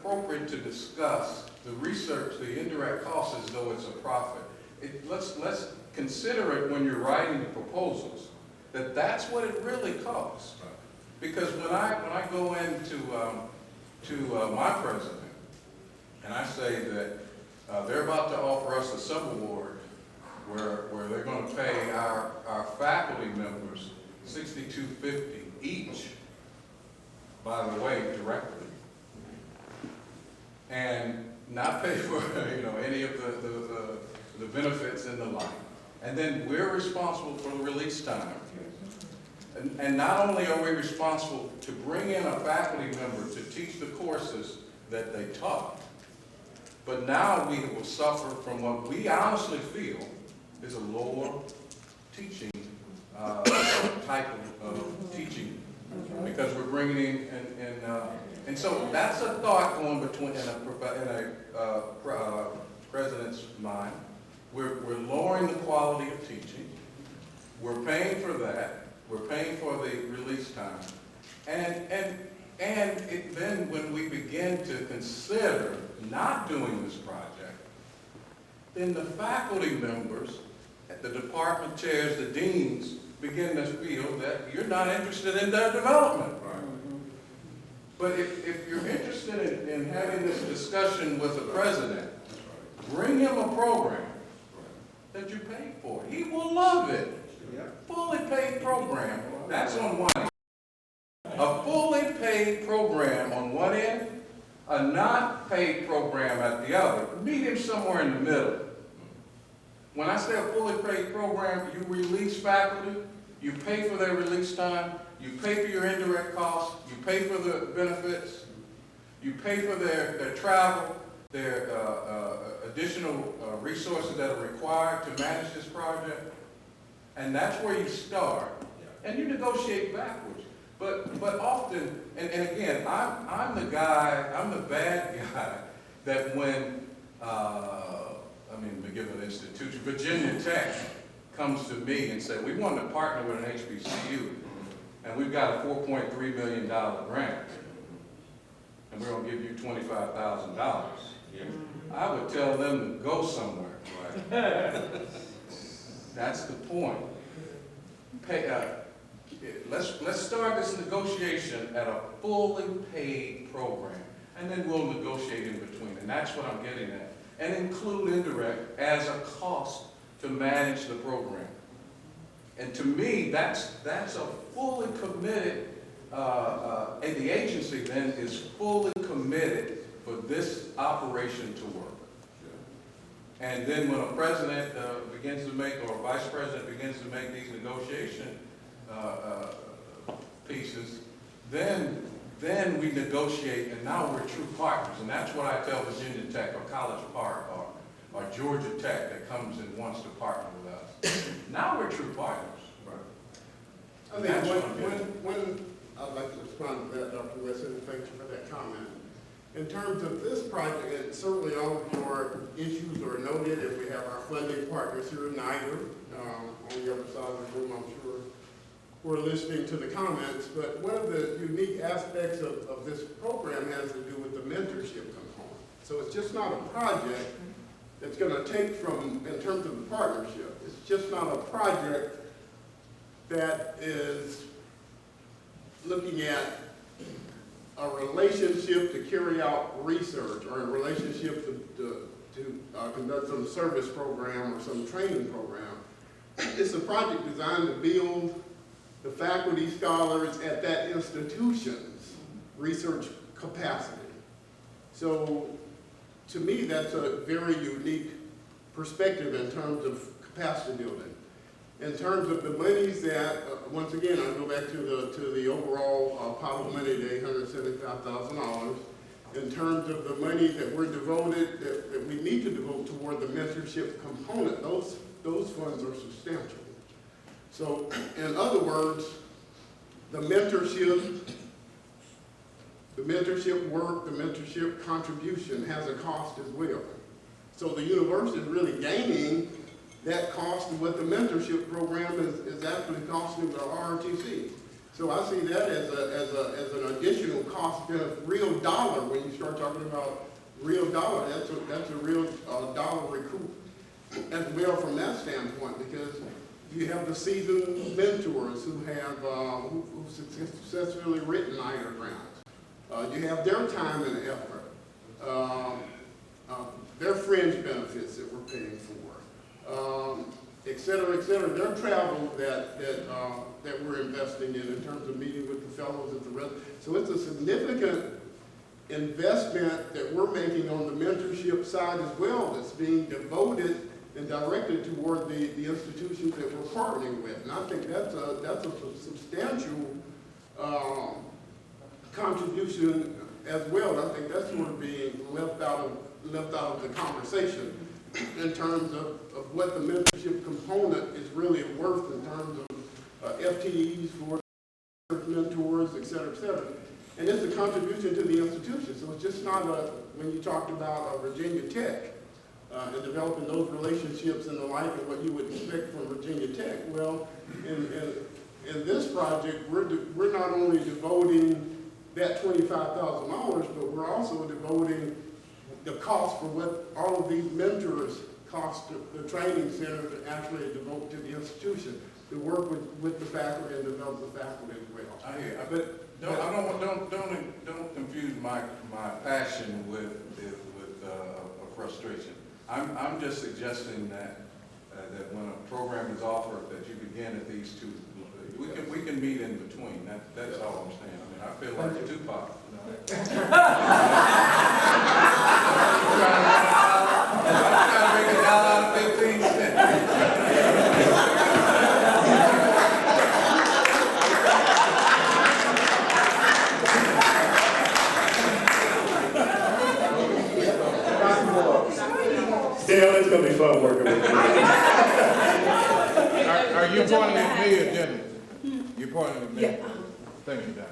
appropriate to discuss the research, the indirect costs as though it's a profit. Let's consider it when you're writing the proposals, that's what it really costs. Because when I go into my president and I say that they're about to offer us a subaward where they're going to pay our faculty members $62.50 each, by the way, directly, and not pay for any of the benefits and the like. And then we're responsible for the release time. And not only are we responsible to bring in a faculty member to teach the courses that they taught, but now we will suffer from what we honestly feel is a lower teaching type of teaching, because we're bringing in and so that's a thought going between in a president's mind. We're lowering the quality of teaching. We're paying for that. We're paying for the release time, and then when we begin to consider not doing this project, then the faculty members, the department chairs, the deans, begin to feel that you're not interested in their development. But if you're interested in having this discussion with the president, bring him a program that you paid for. He will love it. Fully paid program. That's on one end. A fully paid program on one end, a not paid program at the other. Meet him somewhere in the middle. When I say a fully paid program, you release faculty, you pay for their release time, you pay for your indirect costs, you pay for the benefits, you pay for their travel, their additional resources that are required to manage this project. And that's where you start. And you negotiate backwards. But often, and again, I'm the bad guy that when, to give an institution, Virginia Tech comes to me and says, we want to partner with an HBCU, and we've got a $4.3 million grant, and we're going to give you $25,000. I would tell them to go somewhere. Right? That's the point. Let's start this negotiation at a fully paid program, and then we'll negotiate in between, and that's what I'm getting at. And include indirect as a cost to manage the program. And to me, that's a fully committed, and the agency then is fully committed for this operation to work. And then when a president begins to make, or a vice president begins to make these negotiation pieces, then we negotiate, and now we're true partners. And that's what I tell Virginia Tech or College Park or Georgia Tech that comes and wants to partner with us. Now we're true partners. Right. I think when I'd like to respond to that, Dr. Wesson, and thank you for that comment. In terms of this project, and certainly all of your issues are noted, and we have our funding partners here in Niger, on the other side of the room, I'm sure we're listening to the comments, but one of the unique aspects of this program has to do with the mentorship component. So it's just not a project that's going to take from, in terms of the partnership, it's just not a project that is looking at a relationship to carry out research or a relationship to conduct some service program or some training program. It's a project designed to build the faculty scholars at that institution's research capacity. So to me, that's a very unique perspective in terms of capacity building. In terms of the monies that, once again, I go back to the overall pot of money, the $875,000. In terms of the money that we're devoted, that we need to devote toward the mentorship component, those funds are substantial. So, in other words, the mentorship work, the mentorship contribution has a cost as well. So the university is really gaining that cost of what the mentorship program is actually costing the RRTC. So I see that as an additional cost in a real dollar. When you start talking about real dollar, that's a real dollar recoup as well from that standpoint, because you have the seasoned mentors who have who've successfully written iron grants. You have their time and effort, their fringe benefits that we're paying for, et cetera, et cetera. Their travel that we're investing in terms of meeting with the fellows at the rest. So it's a significant investment that we're making on the mentorship side as well, that's being devoted and directed toward the institutions that we're partnering with. And I think that's a substantial contribution as well. I think that's sort of being left out of the conversation in terms of what the mentorship component is really worth in terms of FTEs for mentors, et cetera, et cetera. And it's a contribution to the institution. So it's just not when you talked about Virginia Tech, and developing those relationships and the like, and what you would expect from Virginia Tech. Well, in this project, we're not only devoting that $25,000, but we're also devoting the cost for what all of these mentors cost the training center to actually devote to the institution, to work with the faculty and develop the faculty as well. I hear, but don't confuse my passion with frustration. I'm just suggesting that when a program is offered, that you begin at these two. We can meet in between. That's all I'm saying. I mean, I feel like Tupac. I'm trying to make a dollar out of 15 cents. Dale, it's going to be fun working with you. Are you pointing at me or Jenny? You're pointing at me? Yeah. Thank you, Don.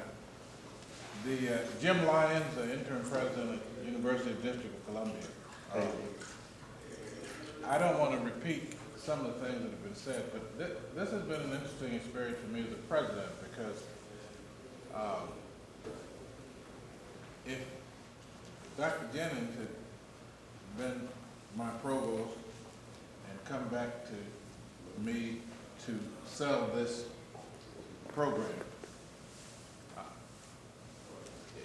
The Jim Lyons, the interim president at the University of District of Columbia. I don't want to repeat some of the things that have been said, but this has been an interesting experience for me as a president, because if Dr. Jennings had been my provost and come back to me to sell this program,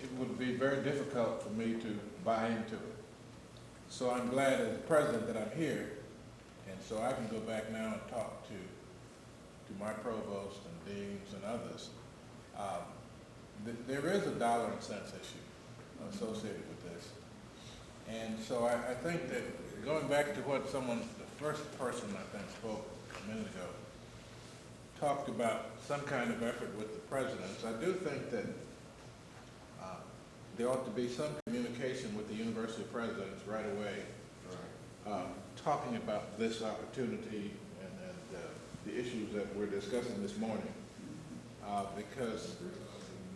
it would be very difficult for me to buy into it. So I'm glad as president that I'm here, and so I can go back now and talk to my provost and deans and others. There is a dollar and cents issue associated with this. And so I think that going back to what the first person I think spoke a minute ago, talked about some kind of effort with the presidents. I do think that there ought to be some communication with the university presidents right away, talking about this opportunity and the issues that we're discussing this morning, because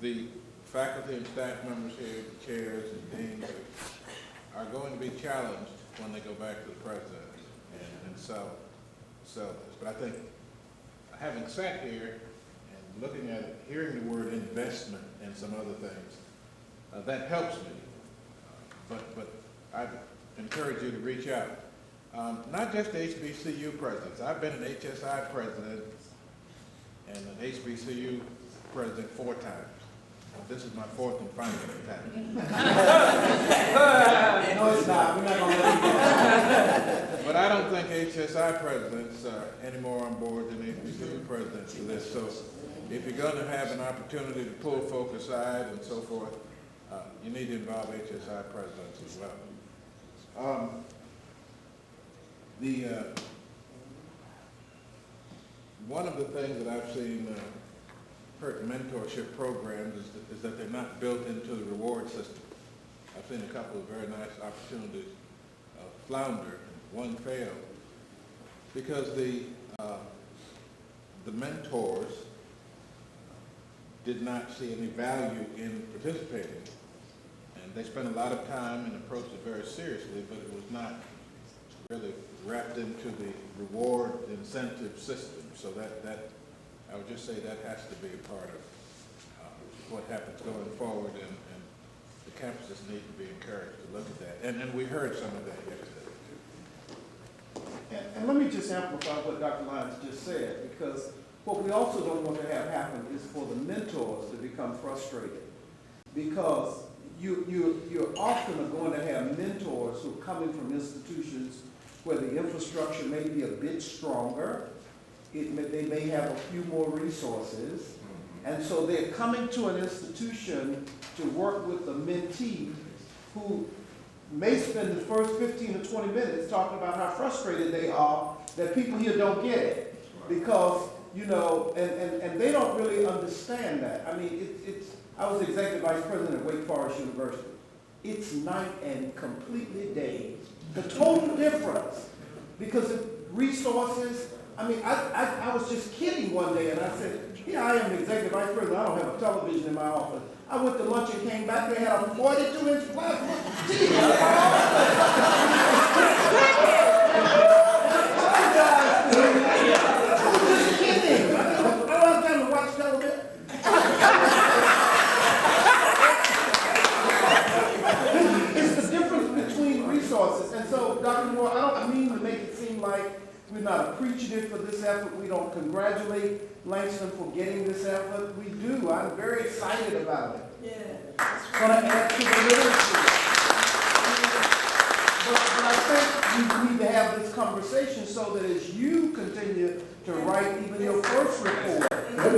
the faculty and staff members here, chairs and deans, are going to be challenged when they go back to the president and sell this. But I think, having sat here and looking at it, hearing the word investment and some other things, that helps me. But I encourage you to reach out. Not just the HBCU presidents. I've been an HSI president and an HBCU president 4 times. This is my 4th and final time. No, it's not. We're not going to let you go. But I don't think HSI presidents are any more on board than HBCU presidents for this. So if you're going to have an opportunity to pull folk aside and so forth, you need to involve HSI presidents as well. One of the things that I've seen hurt mentorship programs is that they're not built into the reward system. I've seen a couple of very nice opportunities flounder, one fail, because the mentors did not see any value in participating. And they spent a lot of time and approached it very seriously, but it was not really wrapped into the reward incentive system. So that I would just say that has to be a part what happens going forward, and the campuses need to be encouraged to look at that. And we heard some of that yesterday. And let me just amplify what Dr. Lyons just said, because what we also don't want to have happen is for the mentors to become frustrated. Because you often are going to have mentors who are coming from institutions where the infrastructure may be a bit stronger. They may have a few more resources. And so they're coming to an institution to work with a mentee who may spend the first 15 to 20 minutes talking about how frustrated they are that people here don't get it. Because, you know, and they don't really understand that. I mean, I was the executive vice president at Wake Forest University. It's night and completely day. The total difference. Because of resources, I mean, I was just kidding one day and I said, yeah, I am the executive vice president. I don't have a television in my office. I went to lunch and came back. They had a 42-inch plasma TV. I was just kidding. I don't have time to watch television. It's the difference between resources. And so, Dr. Moore, I don't mean to make it seem like we're not appreciative for this effort. We don't congratulate Langston for getting this effort. We do. I'm very excited about it. Yeah. Going to add to the literacy. But I think we need to have this conversation so that as you continue to write even your first report,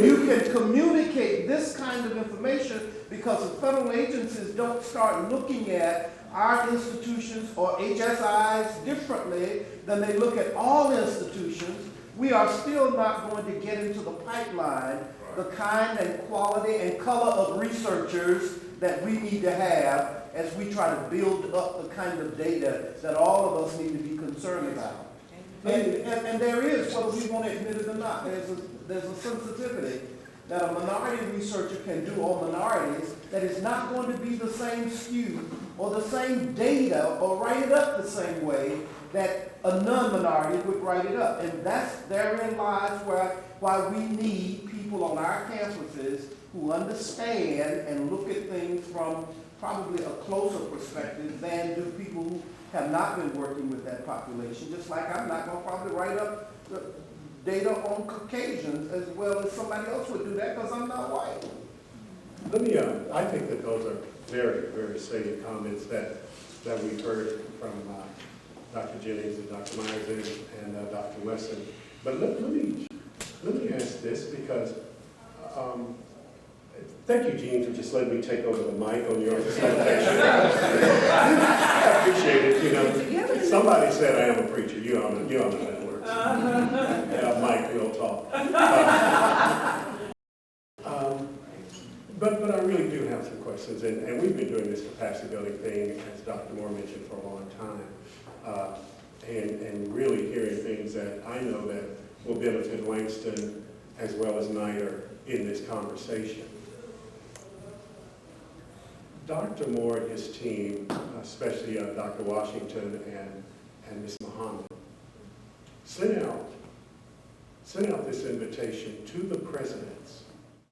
you can communicate this kind of information, because the federal agencies don't start looking at our institutions or HSIs differently than they look at all institutions. We are still not going to get into the pipeline the kind and quality and color of researchers that we need to have as we try to build up the kind of data that all of us need to be concerned about. And there is, whether we want to admit it or not, there's a sensitivity that a minority researcher can do on minorities that is not going to be the same skew or the same data or write it up the same way that a non-minority would write it up. And therein lies why we need people on our campuses who understand and look at things from probably a closer perspective than do people who have not been working with that population. Just like I'm not going to probably write up the data on Caucasians as well as somebody else would do that, because I'm not white. Let me, I think that those are very, very salient comments that we've heard from Dr. Jennings and Dr. Myers and Dr. Wesson. But let me ask this, because thank you, Gene, for just letting me take over the mic on your presentation. I appreciate it. You know, somebody said I am a preacher. You all know how that works. Yeah, Mike, we'll talk. But I really do have some questions, and we've been doing this capacity building thing, as Dr. Moore mentioned, for a long time, and really hearing things that I know that will benefit Langston as well as NIDER in this conversation. Dr. Moore and his team, especially Dr. Washington and Ms. Muhammad, sent out this invitation to the presidents